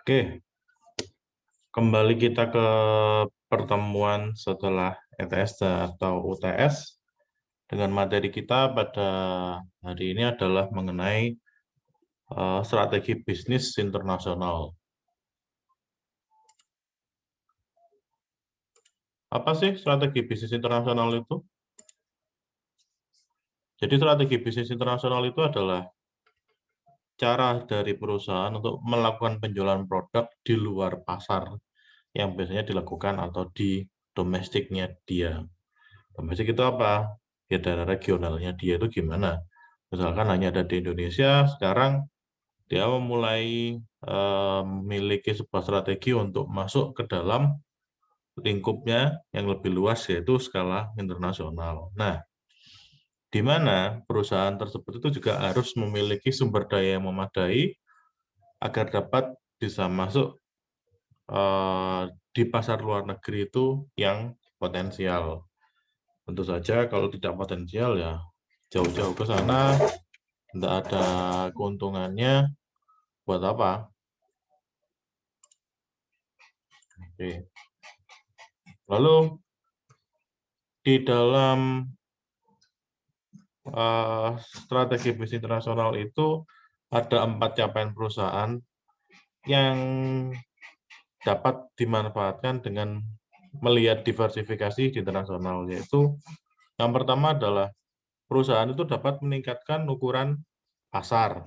Oke, kembali kita ke pertemuan setelah ETS atau UTS dengan materi kita pada hari ini adalah mengenai strategi bisnis internasional. Apa sih strategi bisnis internasional itu? Jadi strategi bisnis internasional itu adalah cara dari perusahaan untuk melakukan penjualan produk di luar pasar yang biasanya dilakukan atau di domestiknya dia. Domestik itu apa? Ya daerah regionalnya dia itu gimana? Misalkan hanya ada di Indonesia, sekarang dia memulai memiliki sebuah strategi untuk masuk ke dalam lingkupnya yang lebih luas, yaitu skala internasional. Nah, di mana perusahaan tersebut itu juga harus memiliki sumber daya yang memadai agar dapat bisa masuk di pasar luar negeri itu yang potensial. Tentu saja kalau tidak potensial ya jauh-jauh ke sana, tidak ada keuntungannya, buat apa? Oke. Lalu di dalam strategi bisnis internasional itu ada 4 capaian perusahaan yang dapat dimanfaatkan dengan melihat diversifikasi di internasional, yaitu yang pertama adalah perusahaan itu dapat meningkatkan ukuran pasar.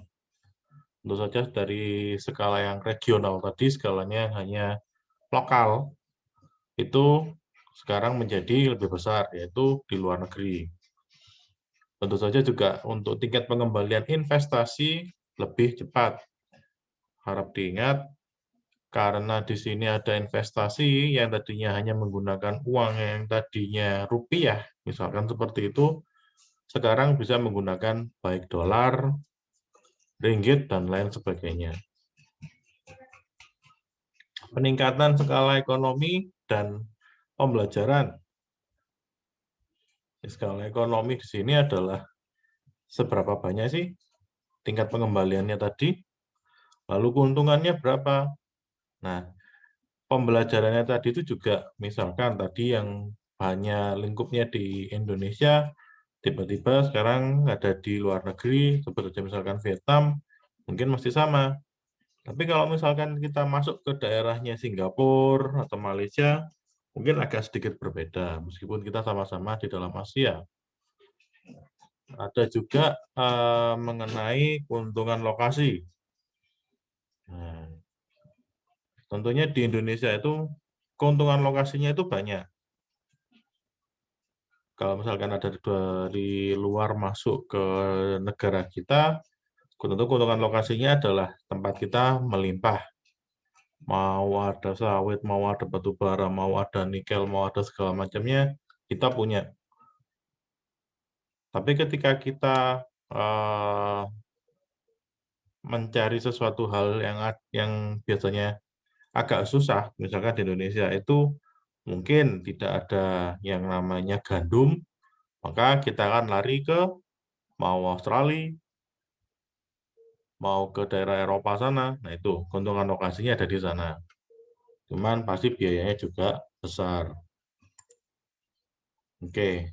Tentu saja dari skala yang regional tadi, skalanya hanya lokal, itu sekarang menjadi lebih besar, yaitu di luar negeri. Tentu saja juga untuk tingkat pengembalian investasi lebih cepat. Harap diingat, karena di sini ada investasi yang tadinya hanya menggunakan uang yang tadinya rupiah, misalkan seperti itu, sekarang bisa menggunakan baik dolar, ringgit, dan lain sebagainya. Peningkatan skala ekonomi dan pembelajaran. Skala ekonomi di sini adalah seberapa banyak sih tingkat pengembaliannya tadi, lalu keuntungannya berapa. Nah, pembelajarannya tadi itu juga misalkan tadi yang hanya lingkupnya di Indonesia, tiba-tiba sekarang ada di luar negeri, seperti misalkan Vietnam, mungkin masih sama. Tapi kalau misalkan kita masuk ke daerahnya Singapura atau Malaysia, mungkin agak sedikit berbeda, meskipun kita sama-sama di dalam Asia. Ada juga mengenai keuntungan lokasi. Nah, tentunya di Indonesia itu keuntungan lokasinya itu banyak. Kalau misalkan ada dari luar masuk ke negara kita, tentu keuntungan lokasinya adalah tempat kita melimpah. Mau ada sawit, mau ada batu bara, mau ada nikel, mau ada segala macamnya, kita punya. Tapi ketika kita mencari sesuatu hal yang biasanya agak susah, misalkan di Indonesia itu mungkin tidak ada yang namanya gandum, maka kita akan lari ke mau Australia, mau ke daerah Eropa sana, nah itu keuntungan lokasinya ada di sana. Cuman pasti biayanya juga besar. Oke,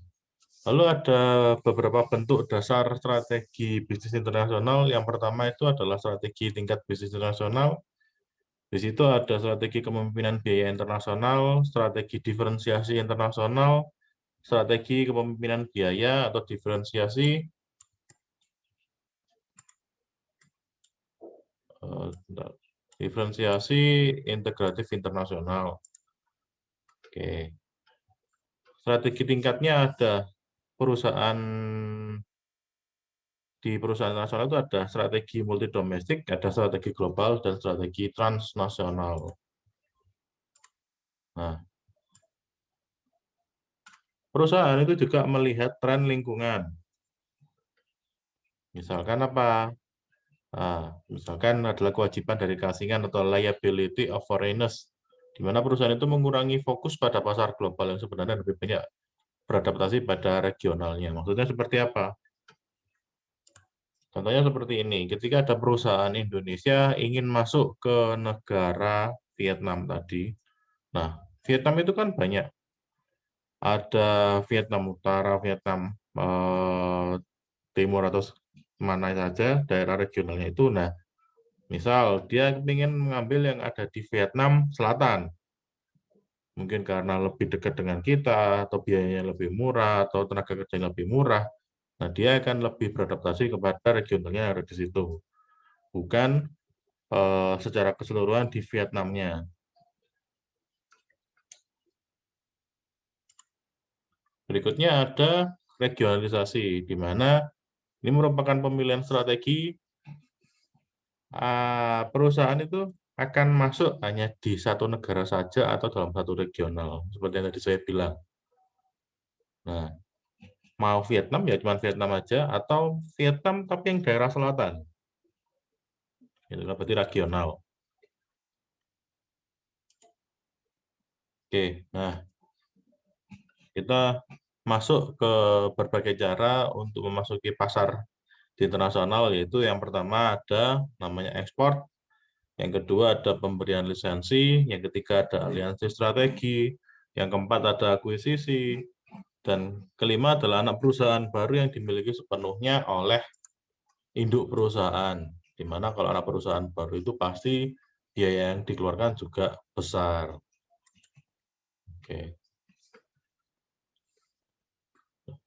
lalu ada beberapa bentuk dasar strategi bisnis internasional. Yang pertama itu adalah strategi tingkat bisnis internasional. Di situ ada strategi kepemimpinan biaya internasional, strategi diferensiasi internasional, strategi kepemimpinan biaya atau diferensiasi, diferensiasi integratif internasional. Oke. Strategi tingkatnya ada perusahaan di perusahaan nasional itu ada strategi multidomestik, ada strategi global, dan strategi transnasional. Nah, perusahaan itu juga melihat tren lingkungan. Misalkan apa? Nah, misalkan adalah kewajiban dari keasingan atau liability of foreigners, di mana perusahaan itu mengurangi fokus pada pasar global yang sebenarnya lebih banyak beradaptasi pada regionalnya. Maksudnya seperti apa? Contohnya seperti ini, ketika ada perusahaan Indonesia ingin masuk ke negara Vietnam tadi. Nah, Vietnam itu kan banyak. Ada Vietnam Utara, Vietnam Timur atau mana saja daerah regionalnya itu. Nah, misal dia ingin mengambil yang ada di Vietnam Selatan, mungkin karena lebih dekat dengan kita, atau biayanya lebih murah, atau tenaga kerjanya lebih murah. Nah, dia akan lebih beradaptasi kepada regionalnya yang ada di situ, bukan secara keseluruhan di Vietnamnya. Berikutnya ada regionalisasi, di mana ini merupakan pemilihan strategi perusahaan itu akan masuk hanya di satu negara saja atau dalam satu regional, seperti yang tadi saya bilang. Nah, mau Vietnam ya cuma Vietnam aja, atau Vietnam tapi yang daerah selatan. Itu berarti regional. Oke, nah kita masuk ke berbagai cara untuk memasuki pasar di internasional, yaitu yang pertama ada namanya ekspor, yang kedua ada pemberian lisensi, yang ketiga ada aliansi strategi, yang keempat ada akuisisi, dan kelima adalah anak perusahaan baru yang dimiliki sepenuhnya oleh induk perusahaan. Di mana kalau anak perusahaan baru itu pasti biaya yang dikeluarkan juga besar. Oke.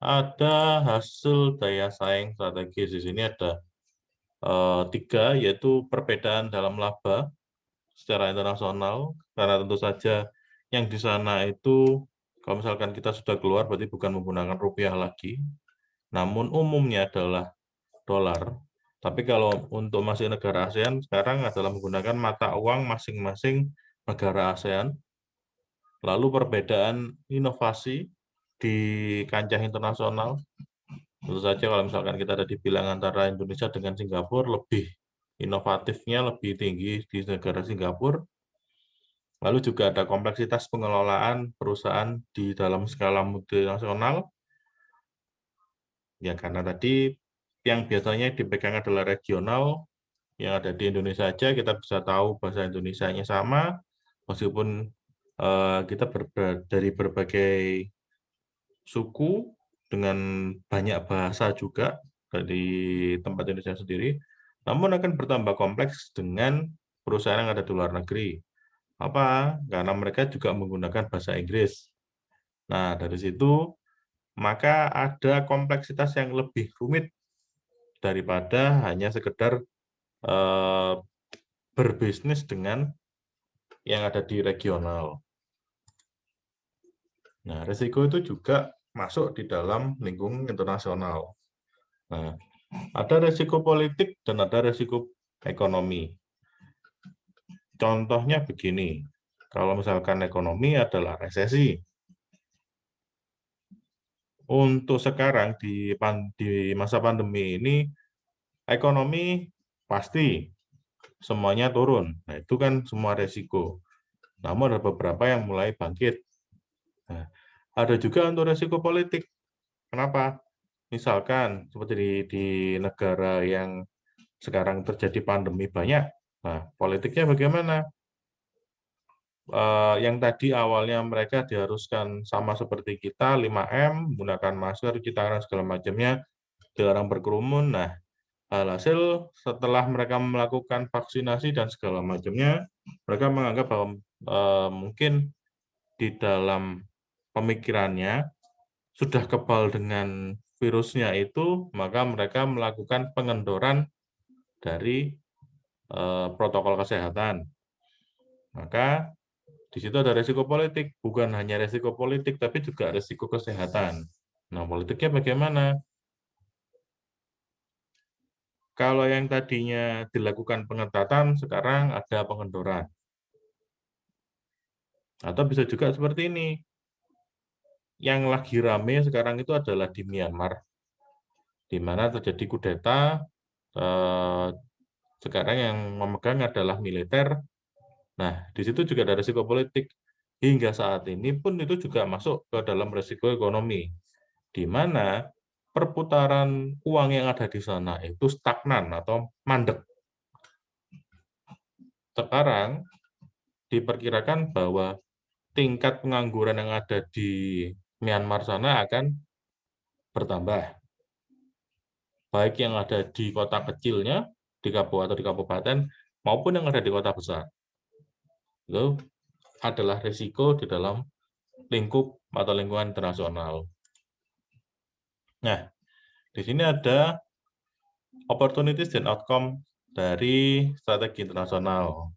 Ada hasil daya saing strategis. Di sini ada 3, yaitu perbedaan dalam laba secara internasional, karena tentu saja yang di sana itu, kalau misalkan kita sudah keluar, berarti bukan menggunakan rupiah lagi, namun umumnya adalah dolar. Tapi kalau untuk masih negara ASEAN, sekarang adalah menggunakan mata uang masing-masing negara ASEAN. Lalu perbedaan inovasi di kancah internasional, tentu saja kalau misalkan kita ada di bilangan antara Indonesia dengan Singapura, lebih inovatifnya lebih tinggi di negara Singapura. Lalu juga ada kompleksitas pengelolaan perusahaan di dalam skala multinasional. Ya, karena tadi yang biasanya dipegang adalah regional, yang ada di Indonesia saja kita bisa tahu bahasa Indonesianya sama, meskipun kita dari berbagai suku dengan banyak bahasa juga dari tempat Indonesia sendiri, namun akan bertambah kompleks dengan perusahaan yang ada di luar negeri. Apa? Karena mereka juga menggunakan bahasa Inggris. Nah, dari situ maka ada kompleksitas yang lebih rumit daripada hanya sekedar berbisnis dengan yang ada di regional. Nah, risiko itu juga masuk di dalam lingkungan internasional. Nah, ada risiko politik dan ada risiko ekonomi. Contohnya begini, kalau misalkan ekonomi adalah resesi. Untuk sekarang di masa pandemi ini, ekonomi pasti semuanya turun. Nah, itu kan semua resiko. Namun ada beberapa yang mulai bangkit. Nah, ada juga untuk resiko politik. Kenapa? Misalkan seperti di negara yang sekarang terjadi pandemi banyak. Nah, politiknya bagaimana? Yang tadi awalnya mereka diharuskan sama seperti kita, 5M, menggunakan masker, cuci tangan, segala macamnya, dilarang berkerumun. Nah, alhasil setelah mereka melakukan vaksinasi dan segala macamnya, mereka menganggap bahwa mungkin di dalam pemikirannya sudah kebal dengan virusnya itu, maka mereka melakukan pengendoran dari protokol kesehatan. Maka di situ ada resiko politik, bukan hanya resiko politik, tapi juga resiko kesehatan. Nah, politiknya bagaimana? Kalau yang tadinya dilakukan pengetatan, sekarang ada pengendoran. Atau bisa juga seperti ini. Yang lagi rame sekarang itu adalah di Myanmar, di mana terjadi kudeta. Sekarang yang memegang adalah militer. Nah, di situ juga ada risiko politik. Hingga saat ini pun itu juga masuk ke dalam risiko ekonomi, di mana perputaran uang yang ada di sana itu stagnan atau mandek. Sekarang diperkirakan bahwa tingkat pengangguran yang ada di Myanmar sana akan bertambah. Baik yang ada di kota kecilnya, di kabupaten, maupun yang ada di kota besar. Itu adalah risiko di dalam lingkup atau lingkungan internasional. Nah, di sini ada opportunities dan outcome dari strategi internasional.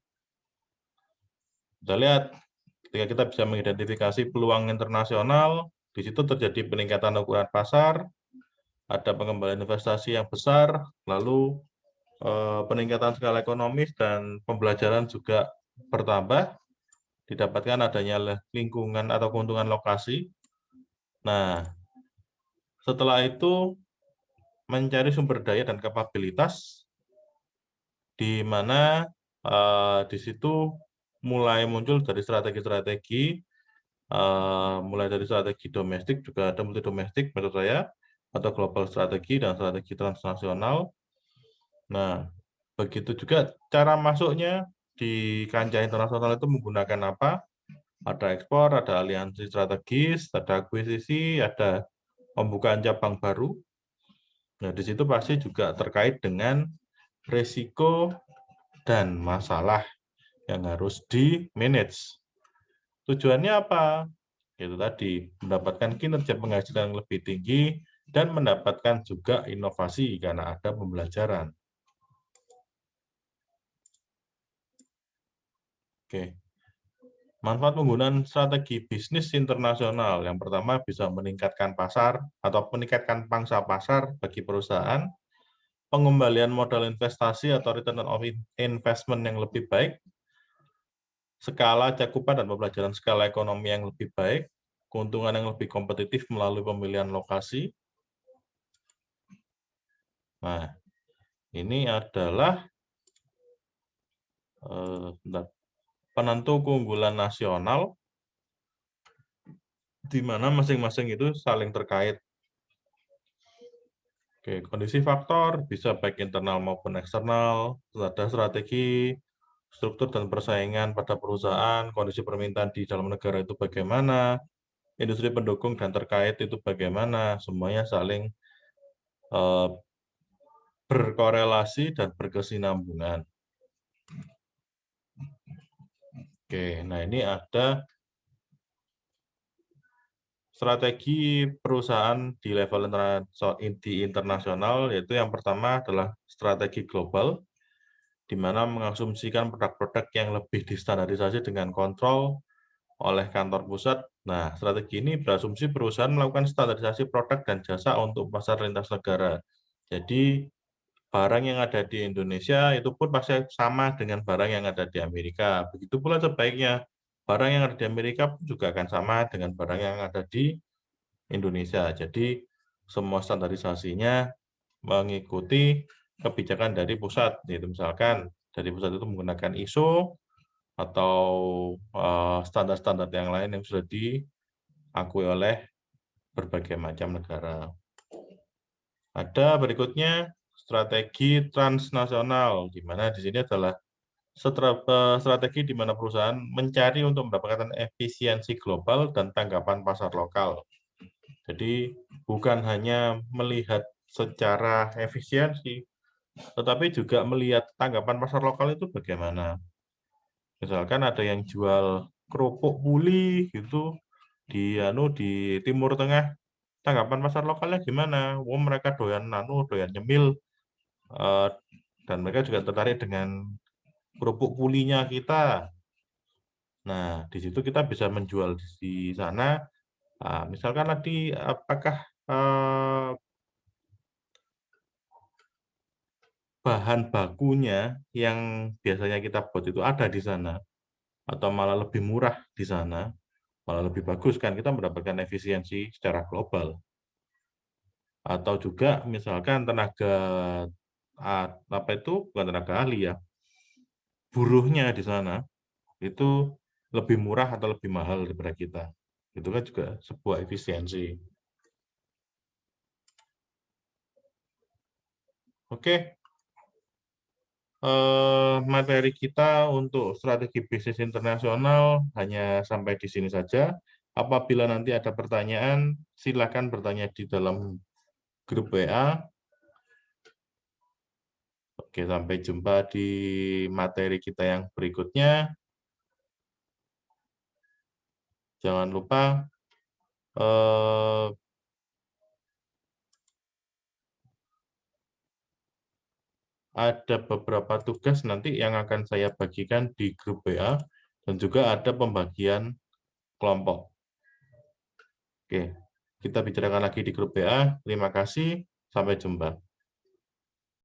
Kita lihat, ketika kita bisa mengidentifikasi peluang internasional, di situ terjadi peningkatan ukuran pasar, ada pengembalian investasi yang besar, lalu peningkatan skala ekonomis dan pembelajaran juga bertambah, didapatkan adanya lingkungan atau keuntungan lokasi. Nah, setelah itu mencari sumber daya dan kapabilitas, di mana di situ mulai muncul dari strategi-strategi, mulai dari strategi domestik, juga ada multi domestik menurut saya, atau global strategi dan strategi transnasional. Nah, begitu juga cara masuknya di kancah internasional itu menggunakan apa? Ada ekspor, ada aliansi strategis, ada akuisisi, ada pembukaan cabang baru. Nah, di situ pasti juga terkait dengan risiko dan masalah yang harus di-manage. Tujuannya apa? Itu tadi, mendapatkan kinerja penghasilan yang lebih tinggi dan mendapatkan juga inovasi karena ada pembelajaran. Oke. Manfaat penggunaan strategi bisnis internasional. Yang pertama bisa meningkatkan pasar atau meningkatkan pangsa pasar bagi perusahaan, pengembalian modal investasi atau return on investment yang lebih baik, skala cakupan dan pembelajaran skala ekonomi yang lebih baik, keuntungan yang lebih kompetitif melalui pemilihan lokasi. Nah, ini adalah penentu keunggulan nasional di mana masing-masing itu saling terkait. Oke, kondisi faktor bisa baik internal maupun eksternal, ada strategi, struktur dan persaingan pada perusahaan, kondisi permintaan di dalam negara itu bagaimana, industri pendukung dan terkait itu bagaimana, semuanya saling berkorelasi dan berkesinambungan. Oke, nah ini ada strategi perusahaan di level internasional, yaitu yang pertama adalah strategi global, di mana mengasumsikan produk-produk yang lebih distandarisasi dengan kontrol oleh kantor pusat. Nah, strategi ini berasumsi perusahaan melakukan standarisasi produk dan jasa untuk pasar lintas negara. Jadi, barang yang ada di Indonesia itu pun pasti sama dengan barang yang ada di Amerika. Begitu pula sebaiknya, barang yang ada di Amerika pun juga akan sama dengan barang yang ada di Indonesia. Jadi, semua standarisasinya mengikuti kebijakan dari pusat. Yaitu misalkan, dari pusat itu menggunakan ISO, atau standar-standar yang lain yang sudah diakui oleh berbagai macam negara. Ada berikutnya strategi transnasional, di mana di sini adalah strategi di mana perusahaan mencari untuk mendapatkan efisiensi global dan tanggapan pasar lokal. Jadi bukan hanya melihat secara efisiensi, tetapi juga melihat tanggapan pasar lokal itu bagaimana. Misalkan ada yang jual kerupuk buli gitu di Timur Tengah, tanggapan pasar lokalnya gimana? Wah, mereka doyan doyan nyemil, dan mereka juga tertarik dengan kerupuk bulinya kita. Nah, di situ kita bisa menjual di sana. Misalkan tadi apakah bahan bakunya yang biasanya kita buat itu ada di sana, atau malah lebih murah di sana, malah lebih bagus kan, kita mendapatkan efisiensi secara global. Atau juga misalkan tenaga bukan tenaga ahli ya, buruhnya di sana itu lebih murah atau lebih mahal daripada kita. Itu kan juga sebuah efisiensi. Oke, materi kita untuk strategi bisnis internasional hanya sampai di sini saja. Apabila nanti ada pertanyaan, silakan bertanya di dalam grup WA. Oke, sampai jumpa di materi kita yang berikutnya. Jangan lupa ada beberapa tugas nanti yang akan saya bagikan di grup WA dan juga ada pembagian kelompok. Oke, kita bicarakan lagi di grup WA. Terima kasih, sampai jumpa.